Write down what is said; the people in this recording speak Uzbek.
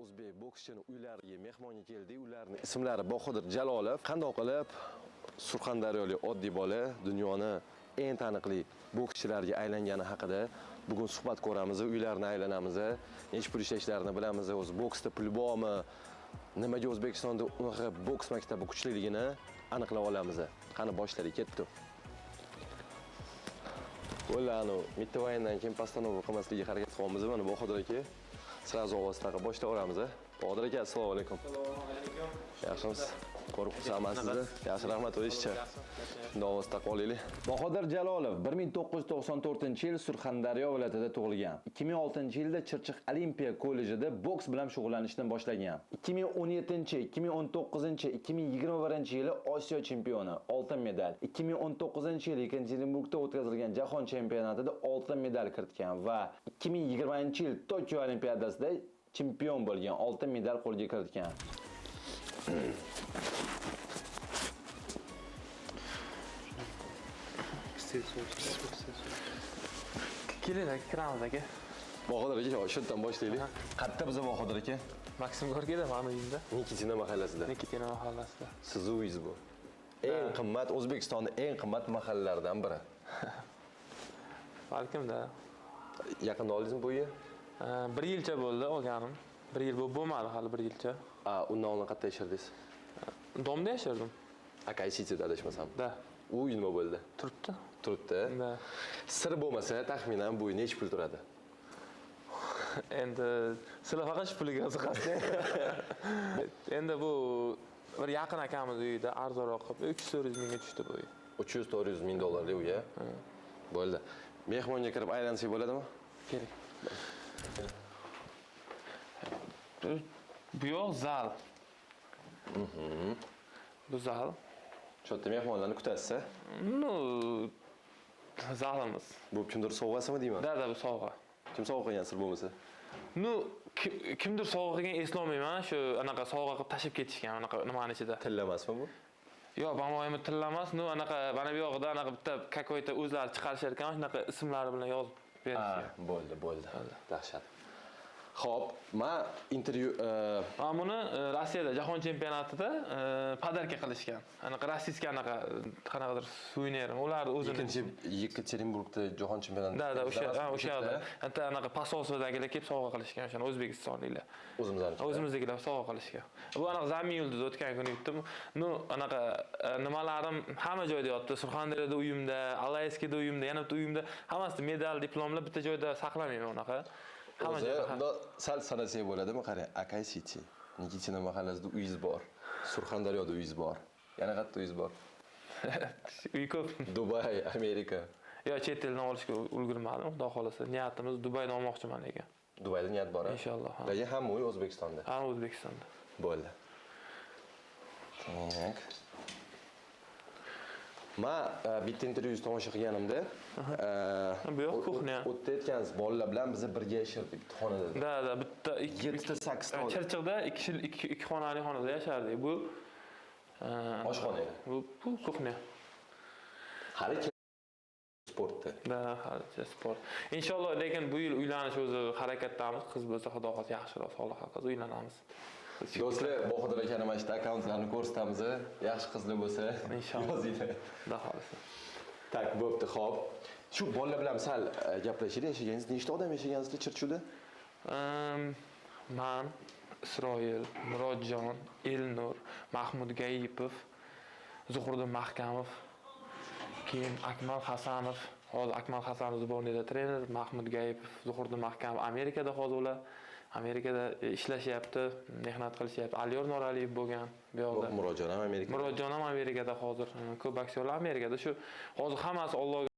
o'zbek bokschini uylariga mehmonga keldik. Ularning ismlari Bahodir Jalolov. Qanday qilib surxondaryolik oddiy bola dunyoni eng taniqli bokschilarga aylangani haqida bugun suhbat ko'ramiz, uylarini aylanamiz, necha pul ishlashlarini bilamiz, o'zi boksda pul bormi, nimaga O'zbekistonda unaqa boks maktabi kuchliligini aniqlab olamiz. Qani boshlari ketdi. Ularni mitti vayndan keyin postanova qilmaslikka harakat qilamiz. Mana Bahodir aka sразу ovoz taqib boshlayveramiz. Bahodir aka, assalomu alaykum. Assalomu alaykum. Yaxshimisiz? Ko'rib qolsaman sizni. Yaxshi, rahmat o'yishcha. Shunda ovoz taqib olaylik. Bahodir Jalolov 1994-yil Surxondaryo viloyatida tug'ilgan. 2006-yilda Chirchiq Olimpiya kollejida boks bilan shug'ullanishdan boshlagan. 2017, 2019, 2021-yili Osiyo chempioni, oltin medal. 2019-yil Yekaterinburgda o'tkazilgan jahon chempionatida oltin medal kiritgan va 2020-yil Tokio olimpiadasida chempion bo'lgan, oltin medal qo'lga kiritgan. Keling, kiramiz aka. Bahodir aka, shu yerdan boshlaylik. Qayerda biz Bahodir aka? Maksim Gorkida, meni uyimda. Nikitina mahallasida. Nikitina mahallasida. Siz uyingiz bu. Eng qimmat O'zbekistonning eng qimmat mahallalaridan biri. Balkimda. Yaqinda oldingizmi bu yer? 1 yilcha bo'ldi olganim. 1 yil bo'lmadi hali 1 yilcha. Undan oldin qayerda yashardingiz? Domda yashardim. Akay City'da adashmasam. Da. U nima bo'ldi? Turibdi. Turibdi. Da. Sir bo'lmasa, taxminan bu necha pul turadi? Endi sizlar faqat shu puliga qiziqasiz. Endi bu bir yaqin akamiz uyida arzonroq qilib 300-400 mingga tushdi bu uy. 300-400 ming dollarlik uy. Bo'ldi. Mehmonga kirib aylansak bo'ladimi? Keling. Bu yoq zal. Bu zal. Shu yerda mehmonlarni kutasiz. No, zalimiz. Bu kimdir sovg'asimi deyman? Da, bu sovg'a. Kim sovg'a qilgan sir bo'lmasa? No, kimdir sovg'a qilgan eslolmayman. Shu anaqa sovg'a qilib tashib ketishgan, anaqa nimani ichida. Tilla emasmi bu? Yo'q, bo'lmaymi tilla emas. No, anaqa mana bu yoqda anaqa bitta какой-то o'zlari chiqarishar ekan, shunaqa ismlari bilan yozib berishgan. Bo'ldi. Dahshat. Xo'p, men intervyu buni Rossiyada jahon chempionatida podarka qilishgan. Anaqa rossiyskiy anaqa qanaqadir suvenir. Ular o'zini Yekaterinburgda jahon chempionatida. Da, o'sha yerda. Anta anaqa pososiyadagilar kelib sovg'a qilishgan, o'sha o'zbekistonliklar. O'zimizdagilar sovg'a qilishgan. Bu anaqa Zamin yulduz o'tgan kuni yutdim. No, anaqa nimalarim hamma joyda yotdi. Surxondaryoda uyimda, Alayskida uyimda, yana bitta uyimda, hammasida medal, diplomlar bitta joyda saqlanadi unaqa. O'zi sal sanasak bo'ladimi? Qarang, Akay City, Nikitina mahallasida uyingiz bor. Surxondaryoda uyingiz bor. Yana qayerda uyingiz bor? Uy ko'p. Dubay, Amerika. Yo'q, chet eldan olishga ulgurmadim, xudo xolasa. Niyatimiz Dubaydan olmoqchiman lekin. Dubayda niyat bor-a? Inshaalloh. Lekin hamma uy O'zbekistonda. Ha, O'zbekistonda. Bo'ldi. Tak. Men bitta intervyuni tomosha qilganimda, bu yoq kuxnya. O'tayotgansiz bolalar bilan biz birga yashardik xonada. Da, bitta 7-8 ta. Chirchiqda 2 xonali xonada yashardik. Bu oshxona edi. Bu kuxnya. Har ikki sportda. Da, halicha sport. Inshaalloh, lekin bu yil uylanish o'zi harakatdamiz. Qiz bo'lsa, xudo xohlasa yaxshiroq, sog'lom qiz uylanamiz. Do'stlar, Bahodir akani mana shu akkauntlarni ko'rsatamiz. Yaxshi qizlar bo'lsa, yozinglar. Xudo xolasa. Tak, bo'pti, xo'p. Shu bolalar bilan sal gaplashaylik. Yashagansiz, nechta odam yashagansizlar Chirchiqda? Men, Isroil, Murodjon, Elnur, Mahmud Gayipov, Zuhriddin Mahkamov, keyin Akmal Hasanov, hozir Akmal Hasanov zubonida trener, Mahmud Gayipov, Zuhriddin Mahkamov Amerikada hozir ular Amerikada ishlashyapti, mehnat qilishyapti. Aliyor Noraliyev bo'lgan bu yoqda. Murodjon ham Amerikada. Murodjon ham Amerikada hozir. Ko'p aktyorlar Amerikada. Shu hozir hammasi Allohga